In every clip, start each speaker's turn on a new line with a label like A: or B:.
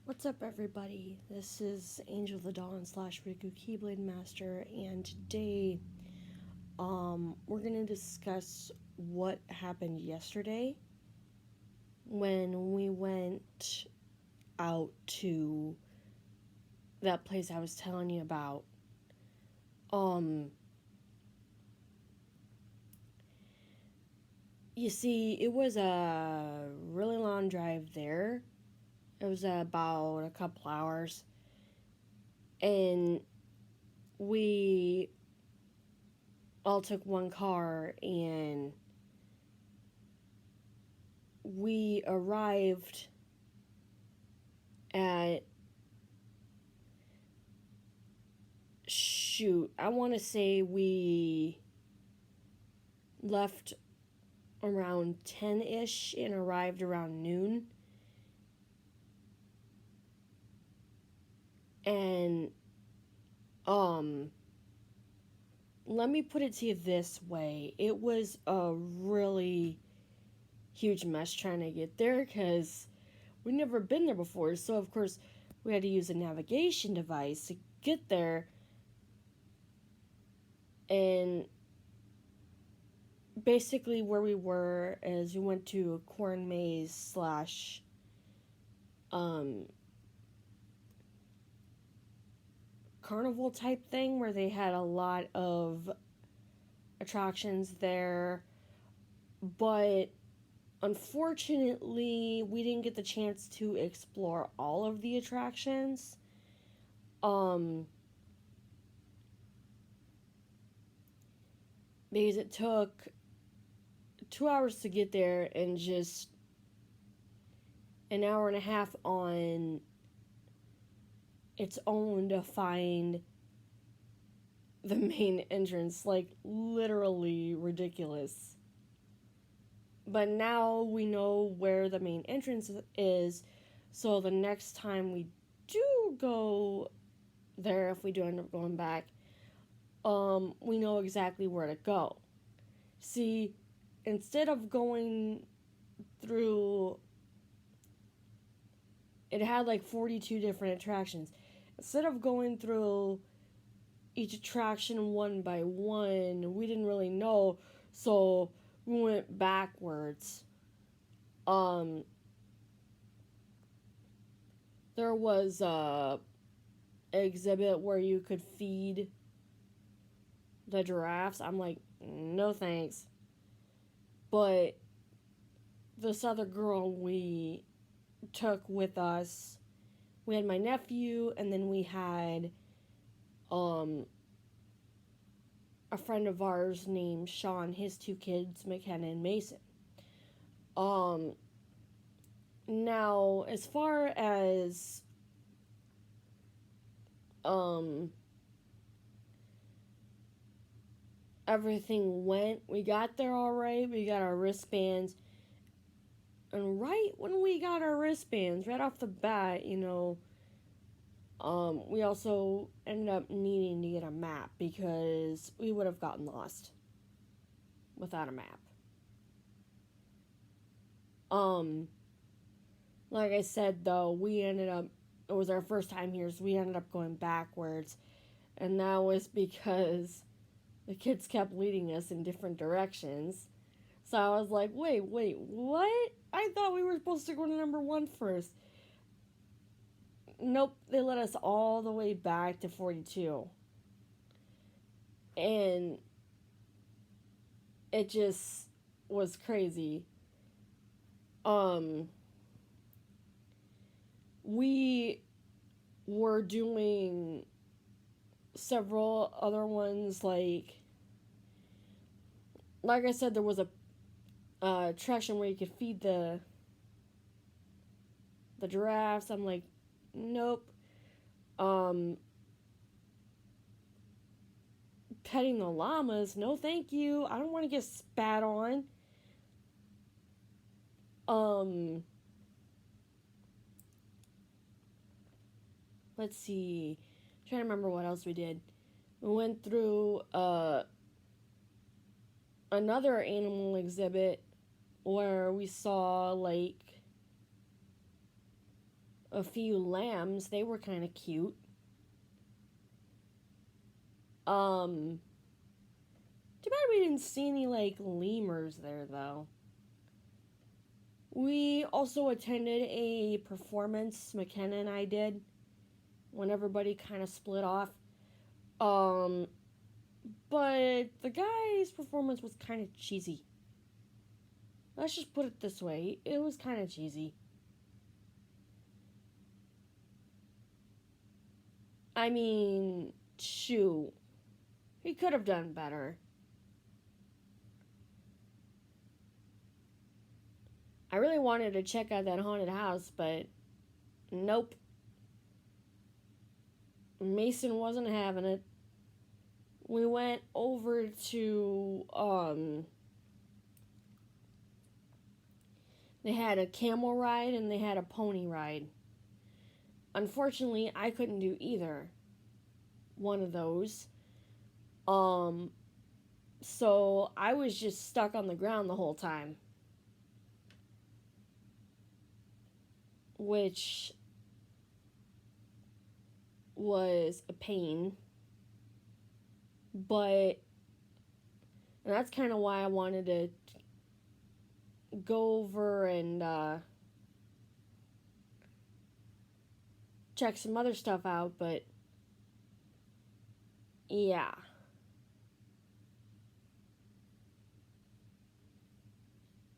A: What's up, everybody? This is Angel of the Dawn slash Riku Keyblade Master, and today, we're gonna discuss what happened yesterday when we went out to that place I was telling you about. Um, you see, it was a really long drive there. It was about a couple hours, and we all took one car and we arrived at I want to say we left around 10ish and arrived around noon. And let me put it to you this way. It was a really huge mess trying to get there cuz we'd never been there before. So of course, we had to use a navigation device to get there. And basically where we were is we went to a corn maze slash carnival type thing where they had a lot of attractions there, but unfortunately we didn't get the chance to explore all of the attractions. Because it took 2 hours to get there and just an hour and a half on its own to find the main entrance. Like, literally ridiculous. But now we know where the main entrance is, so the next time we do go there, if we do end up going back, we know exactly where to go. See, instead of going through, it had like 42 different attractions. Instead of going through each attraction one by one, we didn't really know, so we went backwards. There was a exhibit where you could feed the giraffes. I'm like, no thanks. But this other girl we took with us, we had my nephew, and then we had a friend of ours named Sean, his two kids, McKenna and Mason. Now, as far as everything went, we got there all right. We got our wristbands, and right when we got our wristbands, right off the bat, we also ended up needing to get a map because we would have gotten lost without a map. Like I said, though, it was our first time here, so we ended up going backwards. And that was because the kids kept leading us in different directions. So I was like, wait, what? I thought we were supposed to go to number 1 first. Nope, they led us all the way back to 42. And it just was crazy. We were doing several other ones, like I said, there was a attraction where you could feed the giraffes. I'm like, nope. Petting the llamas, no thank you. I don't want to get spat on. Let's see. I'm trying to remember what else we did. We went through another animal exhibit where we saw like a few lambs. They were kind of cute. Too bad we didn't see any like lemurs there though. We also attended a performance McKenna and I did when everybody kind of split off. Um, but the guy's performance was kind of cheesy. Let's just put it this way. It was kind of cheesy. I mean, shoot. He could have done better. I really wanted to check out that haunted house, but nope. Mason wasn't having it. We went over to they had a camel ride and they had a pony ride. Unfortunately, I couldn't do either one of those. So I was just stuck on the ground the whole time, which was a pain. But and that's kind of why I wanted to go over and check some other stuff out, but yeah.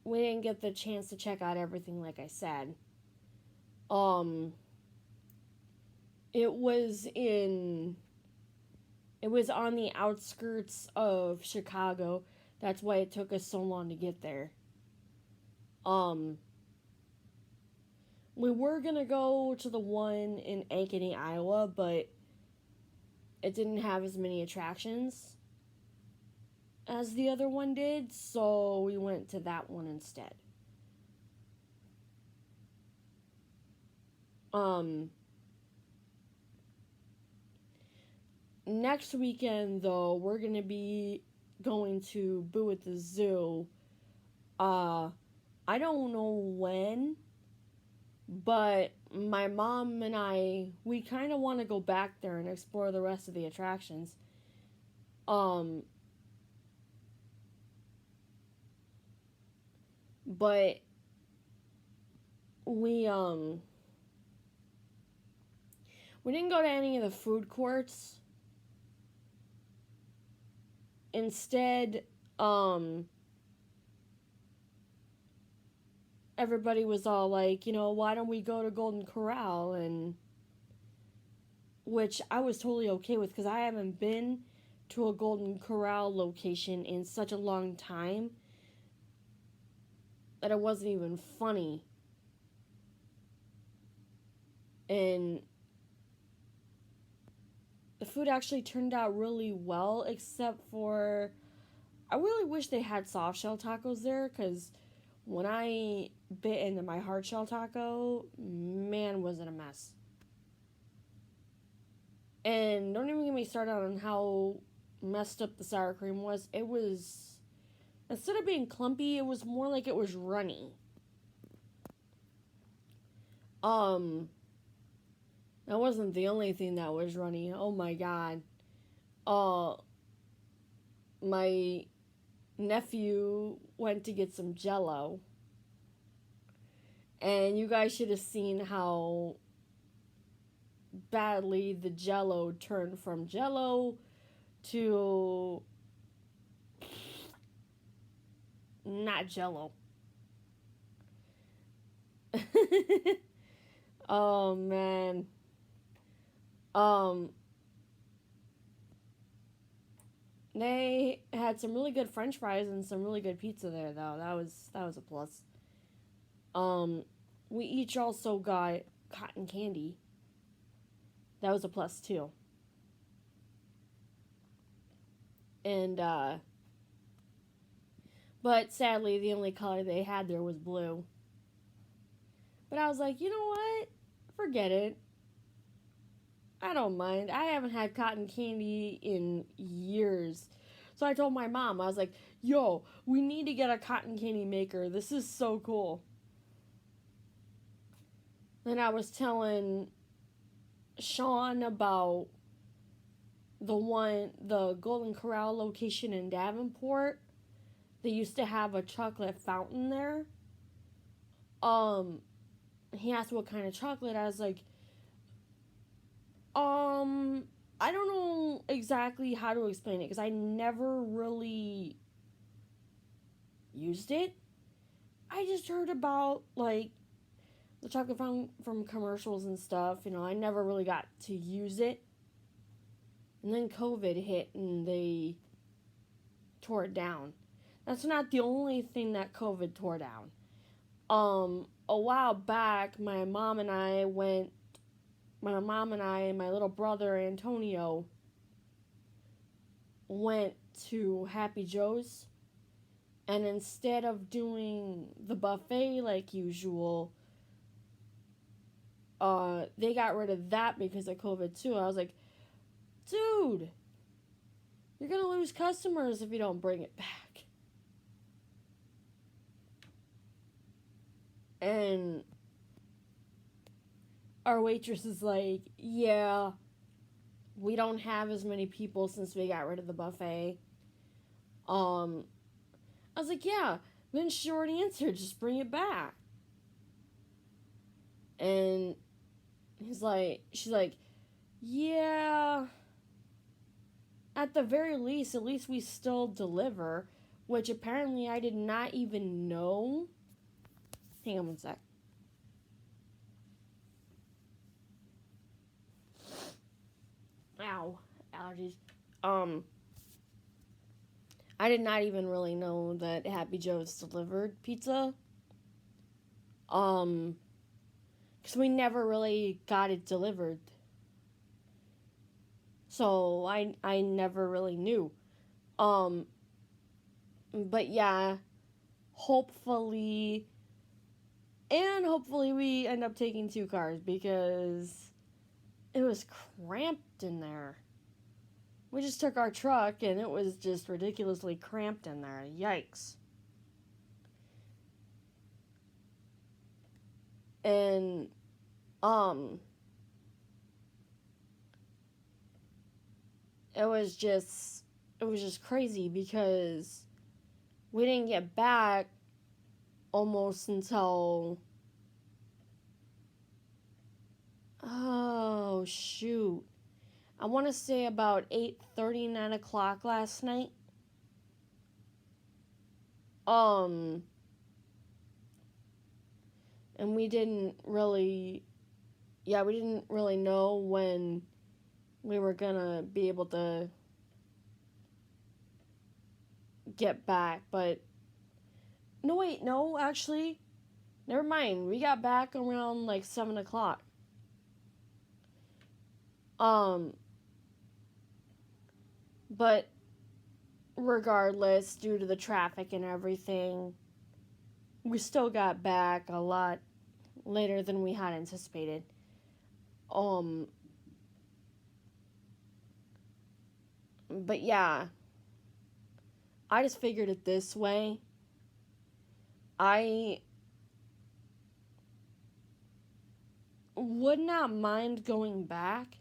A: We didn't get the chance to check out everything like I said. Um it was on the outskirts of Chicago. That's why it took us so long to get there. We were gonna go to the one in Ankeny, Iowa, but it didn't have as many attractions as the other one did, so we went to that one instead. Next weekend though, we're gonna be going to Boo at the Zoo. I don't know when, but my mom and we kind of want to go back there and explore the rest of the attractions. But we didn't go to any of the food courts. Instead, everybody was all like, why don't we go to Golden Corral? And which I was totally okay with because I haven't been to a Golden Corral location in such a long time that it wasn't even funny. And the food actually turned out really well, except for I really wish they had soft shell tacos there because when I bit into my hard shell taco, man, was it a mess. And don't even get me started on how messed up the sour cream was. It was, instead of being clumpy, it was more like it was runny. That wasn't the only thing that was runny. Oh my god. My nephew went to get some Jello. And you guys should have seen how badly the Jello turned from Jello to not Jello. Oh man. They had some really good French fries and some really good pizza there, though. That was a plus. We each also got cotton candy. That was a plus too. And but sadly, the only color they had there was blue. But I was like, you know what? Forget it. I don't mind. I haven't had cotton candy in years. So I told my mom, I was like, yo, we need to get a cotton candy maker. This is so cool. And I was telling Sean about the Golden Corral location in Davenport. They used to have a chocolate fountain there. He asked what kind of chocolate. I was like, I don't know exactly how to explain it because I never really used it. I just heard about like the chocolate fountain from commercials and stuff. I never really got to use it. And then COVID hit and they tore it down. That's not the only thing that COVID tore down. A while back, my mom and I and my little brother Antonio went to Happy Joe's, and instead of doing the buffet like usual, they got rid of that because of COVID too. I was like, dude, you're gonna lose customers if you don't bring it back. And our waitress is like, yeah, we don't have as many people since we got rid of the buffet. I was like, yeah. Then she already answered, just bring it back. And she's like, yeah. At the very least, at least we still deliver, which apparently I did not even know. Hang on one sec. Ow, allergies. I did not even really know that Happy Joe's delivered pizza. Because we never really got it delivered. So I never really knew. But yeah, hopefully we end up taking 2 cars because it was cramped in there. We just took our truck and it was just ridiculously cramped in there. Yikes. And it was just crazy because we didn't get back almost until, oh shoot, I want to say about 8:30, 9 o'clock last night. And we didn't really know when we were gonna be able to get back. But no, actually, never mind. We got back around like 7 o'clock. But regardless, due to the traffic and everything, we still got back a lot later than we had anticipated. But yeah, I just figured it this way. I would not mind going back,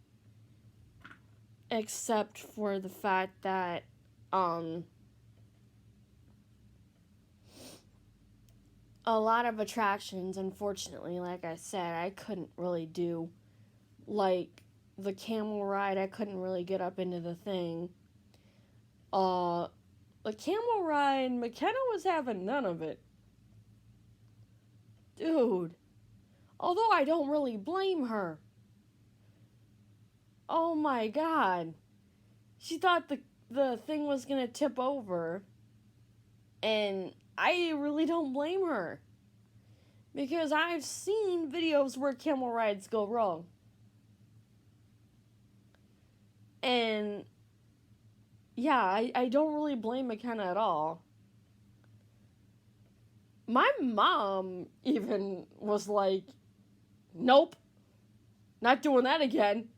A: except for the fact that a lot of attractions, unfortunately, like I said, I couldn't really do. Like the camel ride, I couldn't really get up into the thing. The camel ride, McKenna was having none of it. Dude, although I don't really blame her. Oh my god. She thought the thing was going to tip over. And I really don't blame her. Because I've seen videos where camel rides go wrong. And yeah, I don't really blame McKenna at all. My mom even was like, nope, not doing that again.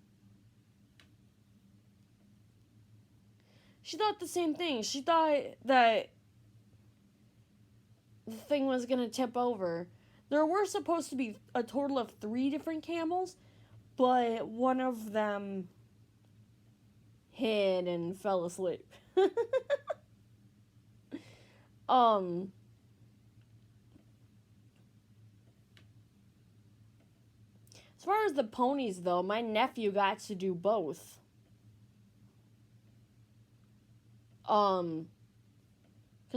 A: She thought the same thing. She thought that the thing was going to tip over. There were supposed to be a total of 3 different camels, but one of them hid and fell asleep. um as far as the ponies though, my nephew got to do both. Because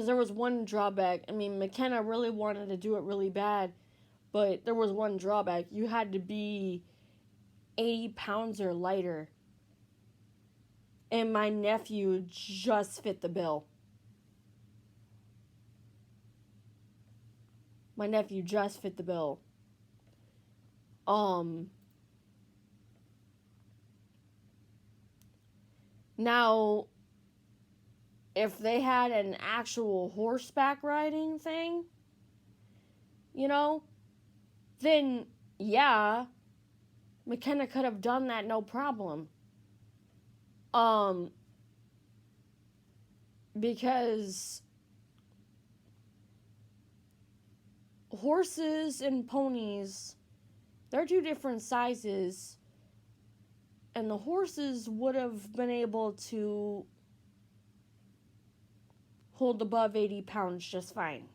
A: there was one drawback. I mean, McKenna really wanted to do it really bad, but there was one drawback. You had to be 80 pounds or lighter. And my nephew just fit the bill. My nephew just fit the bill. Now, if they had an actual horseback riding thing, you know, then yeah, McKenna could have done that no problem. Because horses and ponies, they're 2 different sizes, and the horses would have been able to hold above 80 pounds just fine.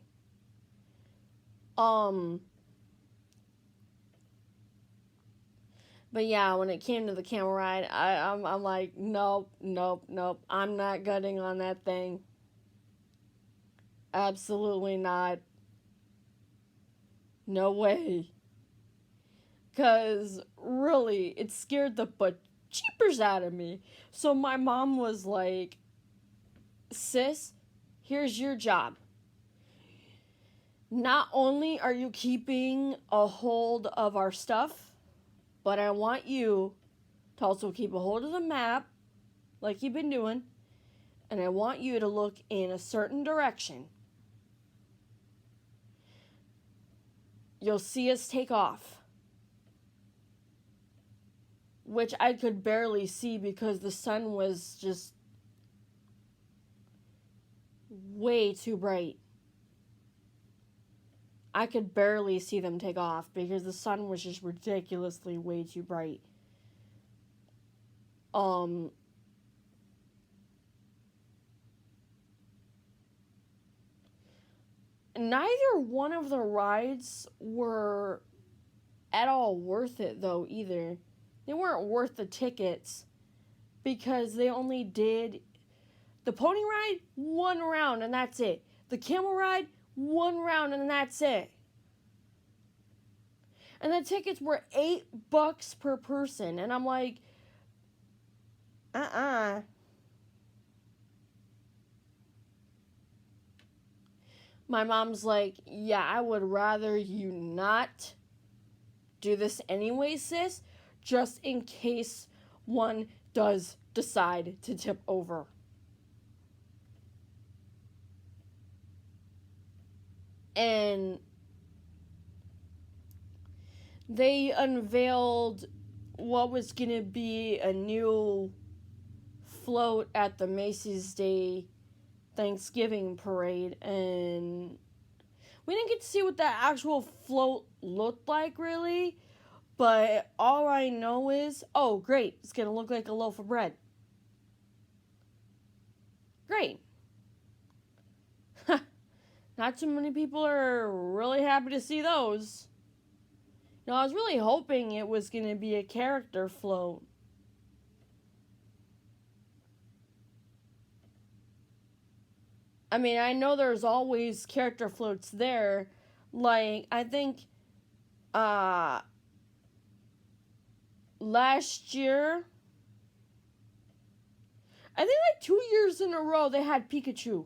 A: But yeah, when it came to the camel ride, I'm like, nope. I'm not gutting on that thing. Absolutely not. No way. Because really, it scared the jeepers out of me. So my mom was like, sis, here's your job. Not only are you keeping a hold of our stuff, but I want you to also keep a hold of the map, like you've been doing, and I want you to look in a certain direction. You'll see us take off. Which I could barely see because the sun was just way too bright. I could barely see them take off because the sun was just ridiculously way too bright. Neither one of the rides were at all worth it though either. They weren't worth the tickets because they only did the pony ride 1 round and that's it. The camel ride 1 round and that's it. And the tickets were $8 per person. And I'm like, My mom's like, yeah, I would rather you not do this anyway, sis, just in case one does decide to tip over. And they unveiled what was going to be a new float at the Macy's Day Thanksgiving parade, and we didn't get to see what that actual float looked like really, but all I know is, oh great, it's gonna look like a loaf of bread. Great. Not too many people are really happy to see those. You know, I was really hoping it was gonna be a character float. I mean, I know there's always character floats there. Like, I think last year, I think like 2 years in a row they had Pikachu.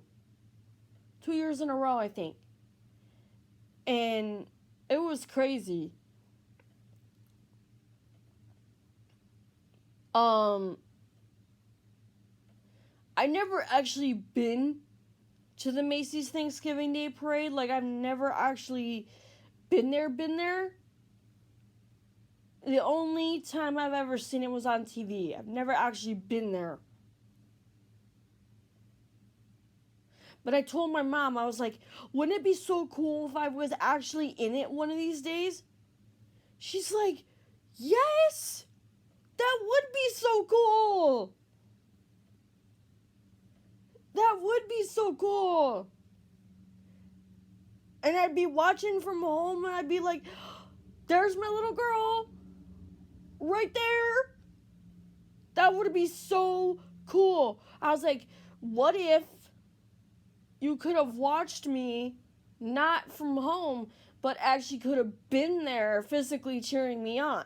A: 2 years in a row, I think. And it was crazy. I never actually been to the Macy's Thanksgiving Day Parade. Like, I've never actually been there. The only time I've ever seen it was on TV. I've never actually been there. But I told my mom, I was like, wouldn't it be so cool if I was actually in it one of these days? She's like, yes! That would be so cool! That would be so cool! And I'd be watching from home and I'd be like, there's my little girl! Right there! That would be so cool. I was like, what if you could have watched me not from home, but actually could have been there physically cheering me on?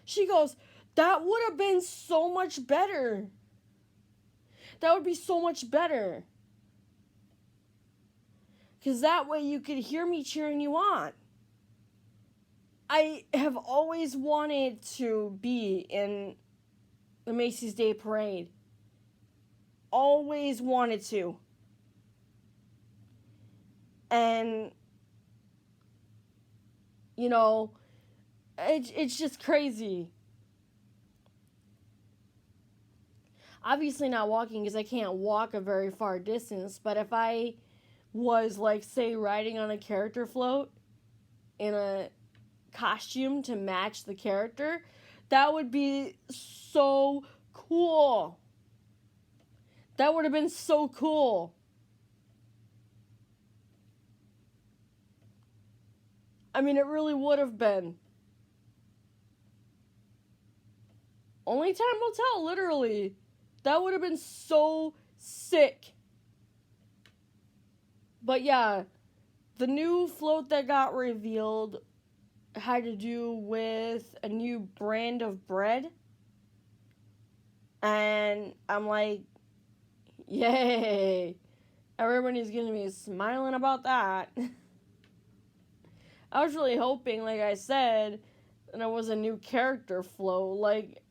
A: She goes, that would have been so much better. That would be so much better. Because that way you could hear me cheering you on. I have always wanted to be in the Macy's Day Parade. Always wanted to. And, you know, it's just crazy. Obviously not walking because I can't walk a very far distance, but if I was, like, say, riding on a character float in a costume to match the character, that would be so cool. That would have been so cool. I mean, it really would have been. Only time will tell, literally. That would have been so sick. But yeah, the new float that got revealed had to do with a new brand of bread. And I'm like, yay. Everybody's going to be smiling about that. I was really hoping, like I said, that it was a new character float. Like,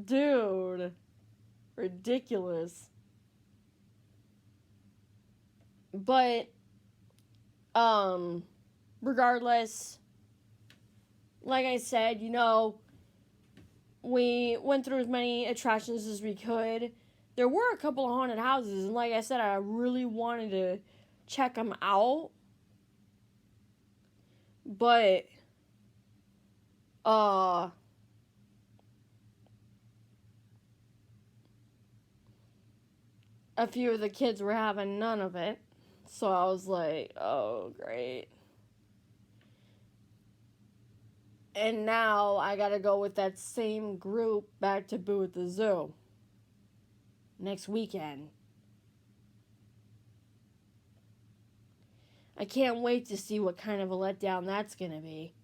A: dude, ridiculous. But, regardless, like I said, you know, we went through as many attractions as we could. There were a couple of haunted houses, and like I said, I really wanted to check them out. But, a few of the kids were having none of it. So I was like, oh, great. And now I gotta go with that same group back to Boo at the Zoo next weekend. I can't wait to see what kind of a letdown that's gonna be.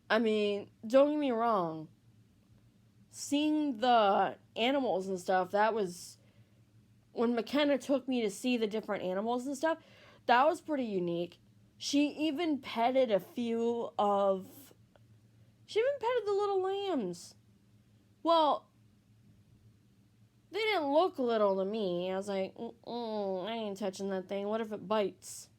A: I mean, don't get me wrong. Seeing the animals and stuff, that was... When McKenna took me to see the different animals and stuff, that was pretty unique. She even petted a few of... She even petted the little lambs. Well, they didn't look little to me. I was like, I ain't touching that thing. What if it bites?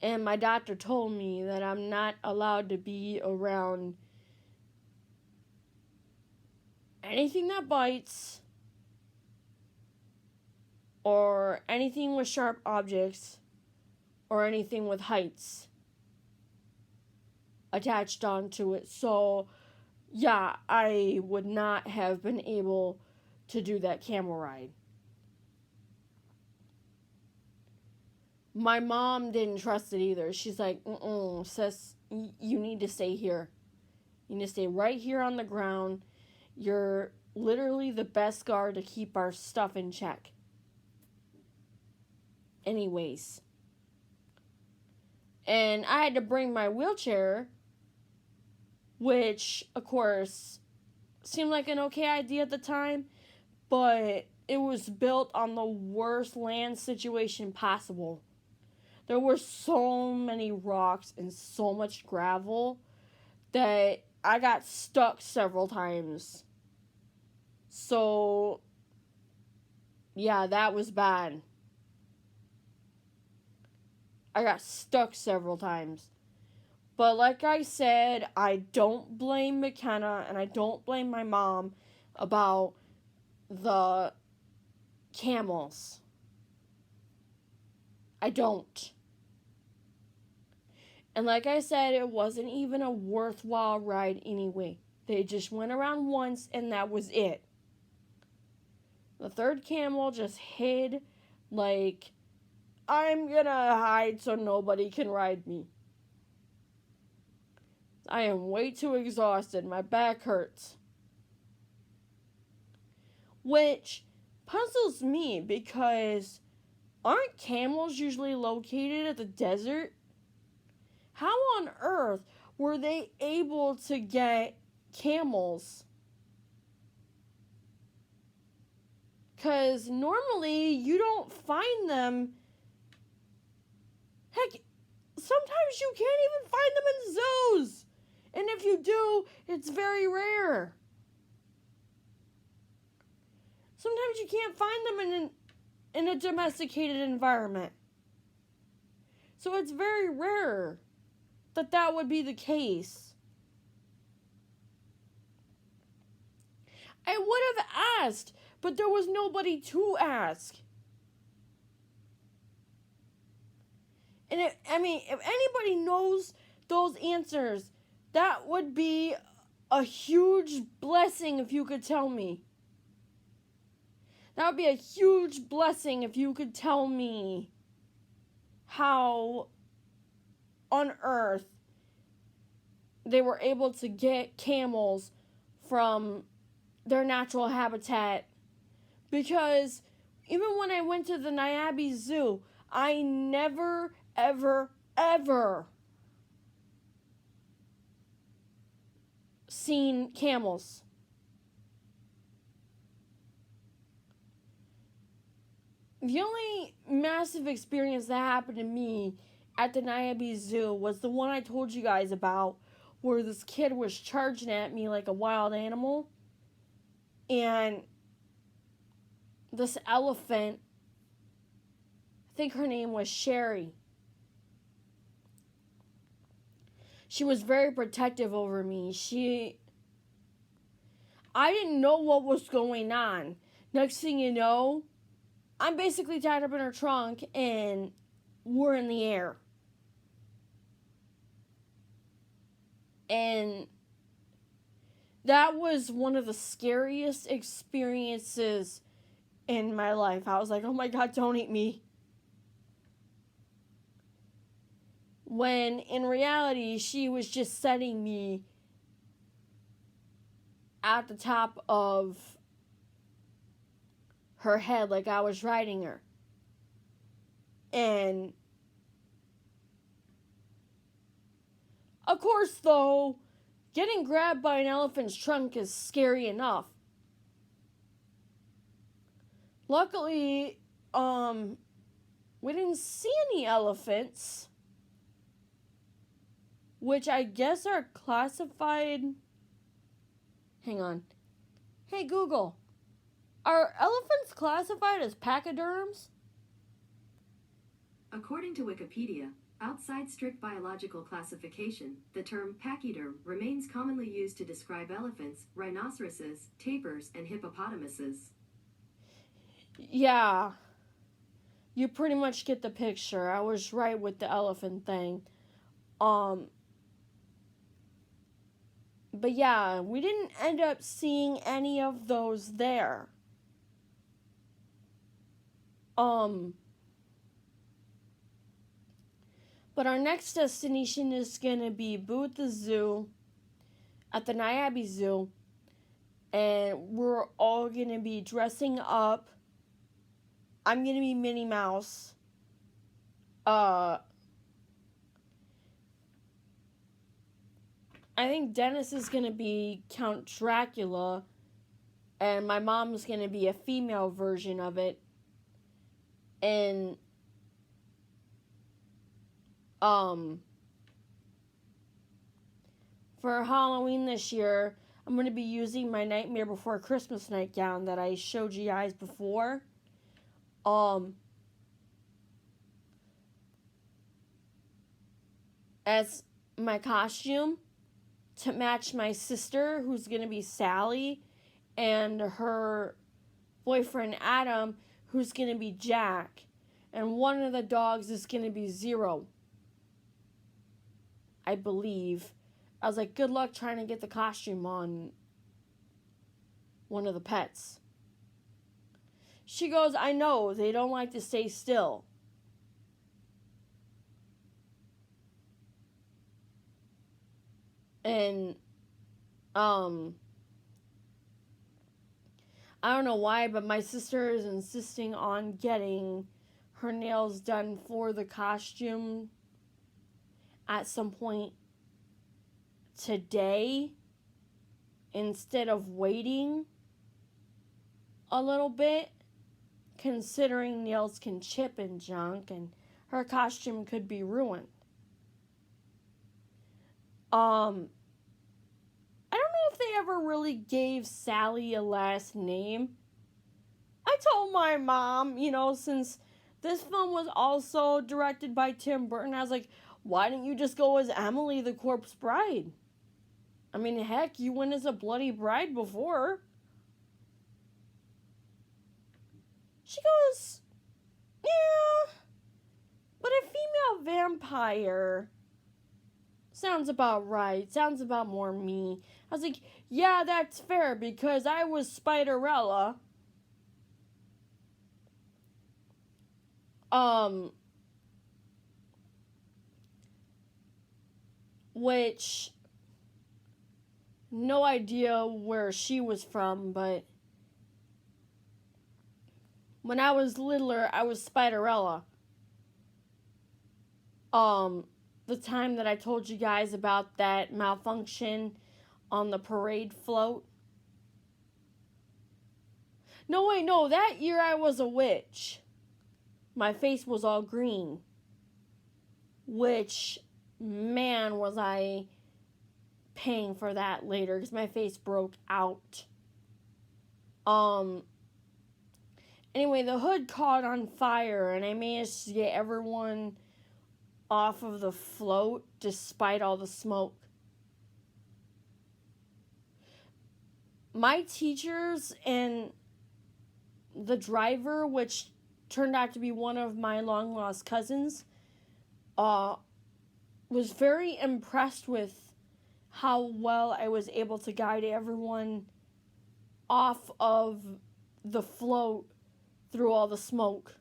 A: And my doctor told me that I'm not allowed to be around anything that bites or anything with sharp objects or anything with heights attached onto it. So, yeah, I would not have been able to do that camel ride. My mom didn't trust it either. She's like, sis, you need to stay here. You need to stay right here on the ground. You're literally the best guard to keep our stuff in check. Anyways. And I had to bring my wheelchair, which, of course, seemed like an okay idea at the time, but it was built on the worst land situation possible. There were so many rocks and so much gravel that I got stuck several times. So, yeah, that was bad. I got stuck several times. But like I said, I don't blame McKenna and I don't blame my mom. about the camels. I don't. And like I said, it wasn't even a worthwhile ride anyway. They just went around once and that was it. The third camel just hid like, I'm gonna hide so nobody can ride me. I am way too exhausted. My back hurts. Which puzzles me because aren't camels usually located at the desert? How on earth were they able to get camels? Because normally you don't find them. Heck, sometimes you can't even find them in zoos. And if you do, it's very rare. Sometimes you can't find them in a domesticated environment. So it's very rare that would be the case. I would have asked, but there was nobody to ask. And if anybody knows those answers, that would be a huge blessing if you could tell me. That would be a huge blessing if you could tell me how on earth they were able to get camels from their natural habitat. Because even when I went to the Niabi Zoo, I never, ever, ever seen camels. The only massive experience that happened to me at the Niabi Zoo was the one I told you guys about, where this kid was charging at me like a wild animal. And this elephant, I think her name was Sherry. She was very protective over me. I didn't know what was going on. Next thing you know, I'm basically tied up in her trunk and we're in the air. And that was one of the scariest experiences in my life. I was like, oh my God, don't eat me. When in reality, she was just setting me at the top of her head like I was riding her. And of course, though, getting grabbed by an elephant's trunk is scary enough. Luckily, we didn't see any elephants, which I guess are classified. Hang on. Hey, Google. Are elephants classified as pachyderms?
B: According to Wikipedia, outside strict biological classification, the term pachyderm remains commonly used to describe elephants, rhinoceroses, tapirs, and hippopotamuses.
A: Yeah. You pretty much get the picture. I was right with the elephant thing. But yeah, we didn't end up seeing any of those there. But our next destination is going to be Boo the Zoo, at the Niabi Zoo. And we're all going to be dressing up. I'm going to be Minnie Mouse. I think Dennis is going to be Count Dracula. And my mom's going to be a female version of it. And for Halloween this year, I'm going to be using my Nightmare Before Christmas nightgown that I showed you guys before. As my costume to match my sister, who's going to be Sally, and her boyfriend Adam, who's going to be Jack, and one of the dogs is going to be Zero, I believe. I was like, good luck trying to get the costume on one of the pets. She goes, I know, they don't like to stay still. And, I don't know why, but my sister is insisting on getting her nails done for the costume at some point today instead of waiting a little bit, considering nails can chip and junk and her costume could be ruined. I don't know if they ever really gave Sally a last name. I told my mom, since this film was also directed by Tim Burton, I was like, why didn't you just go as Emily the Corpse Bride? I mean, heck, you went as a bloody bride before. She goes, yeah, but a female vampire sounds about right. Sounds about more me. I was like, yeah, that's fair, because I was Spiderella. Which, no idea where she was from, but when I was littler, I was Spiderella. The time that I told you guys about that malfunction on the parade float. No, wait, no, that year I was a witch. My face was all green. Which, man, was I paying for that later, because my face broke out. Anyway, the hood caught on fire, and I managed to get everyone off of the float despite all the smoke. My teachers and the driver, which turned out to be one of my long lost cousins, was very impressed with how well I was able to guide everyone off of the float through all the smoke.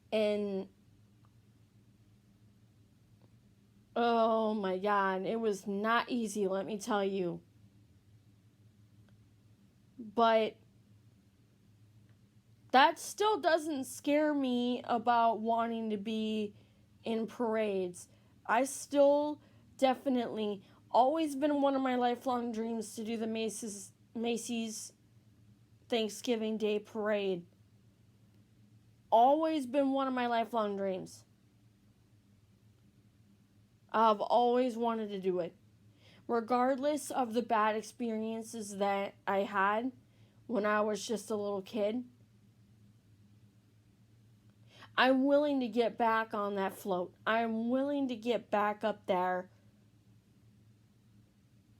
A: And oh my God, it was not easy, let me tell you. But that still doesn't scare me about wanting to be in parades. I still definitely, always been one of my lifelong dreams to do the Macy's Thanksgiving Day Parade. Always been one of my lifelong dreams. I've always wanted to do it. Regardless of the bad experiences that I had when I was just a little kid, I'm willing to get back on that float. I'm willing to get back up there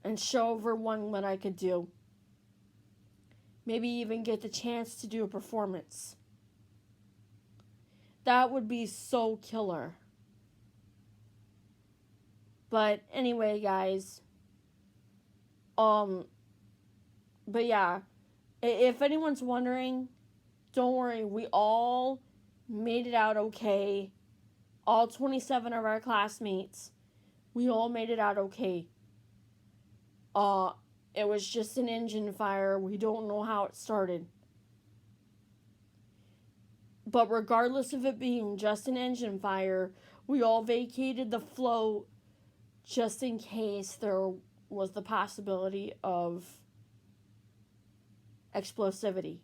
A: and show everyone what I could do. Maybe even get the chance to do a performance. That would be so killer. But anyway, guys. But yeah. If anyone's wondering, don't worry. We all made it out okay. All 27 of our classmates. We all made it out okay. It was just an engine fire. We don't know how it started. But regardless of it being just an engine fire, we all vacated the float just in case there was the possibility of explosivity.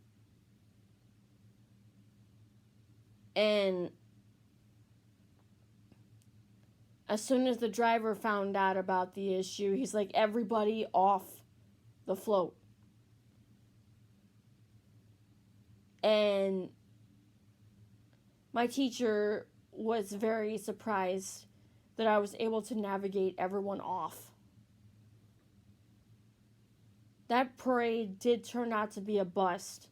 A: And as soon as the driver found out about the issue, he's like, everybody off the float. And my teacher was very surprised that I was able to navigate everyone off. that parade did turn out to be a bust.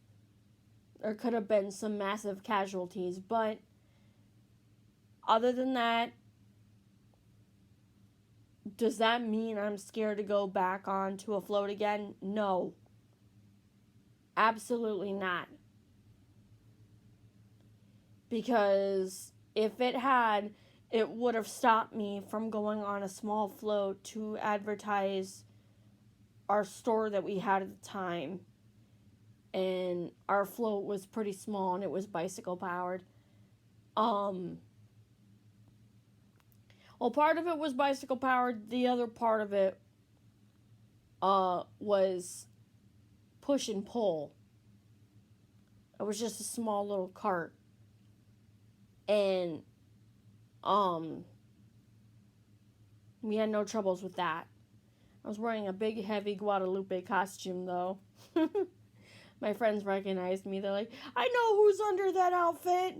A: There could have been some massive casualties, but other than that, does that mean I'm scared to go back onto a float again? No. Absolutely not. Because if it had, it would have stopped me from going on a small float to advertise our store that we had at the time. And our float was pretty small and it was bicycle powered. Well, part of it was bicycle powered. The other part of it was push and pull. It was just a small little cart. And we had no troubles with that. I was wearing a big, heavy Guadalupe costume, though. My friends recognized me. They're like, I know who's under that outfit.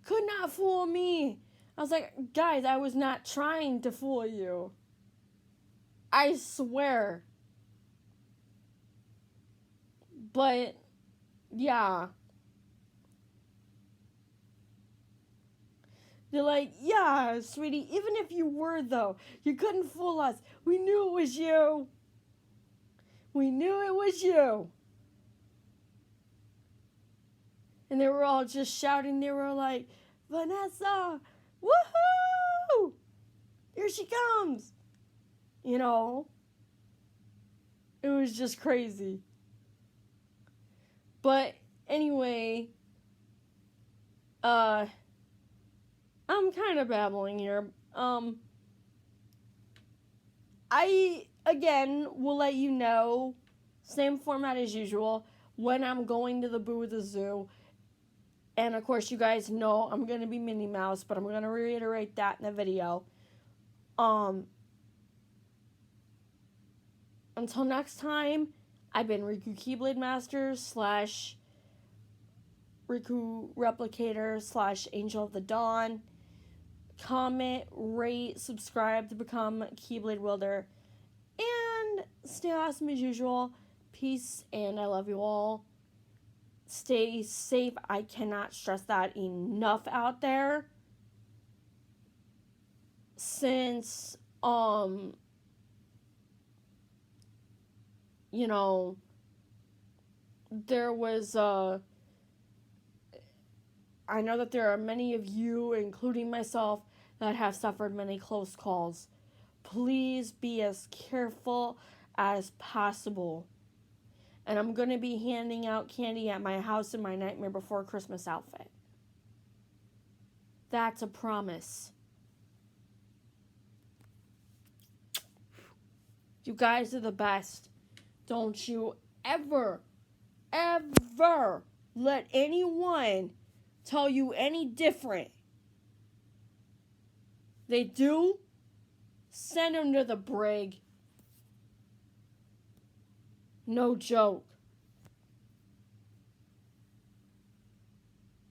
A: Could not fool me. I was like, guys, I was not trying to fool you. I swear. But, yeah. They're like, yeah, sweetie, even if you were, though, you couldn't fool us. We knew it was you. We knew it was you. And they were all just shouting. They were like, Vanessa, woohoo! Here she comes. You know, it was just crazy. But anyway, I'm kind of babbling here. I, again, will let you know, same format as usual, when I'm going to the Boo at the Zoo. And, of course, you guys know I'm going to be Minnie Mouse, but I'm going to reiterate that in the video. Until next time, I've been Riku Keyblade Master / Riku Replicator / Angel of the Dawn. Comment, rate, subscribe to become Keyblade Wielder. And stay awesome as usual. Peace, and I love you all. Stay safe. I cannot stress that enough out there. Since, you know, there was, I know that there are many of you, including myself, that have suffered many close calls. Please be as careful as possible. And I'm going to be handing out candy at my house in my Nightmare Before Christmas outfit. That's a promise. You guys are the best. Don't you ever let anyone tell you any different. They do? Send them to the brig. No joke.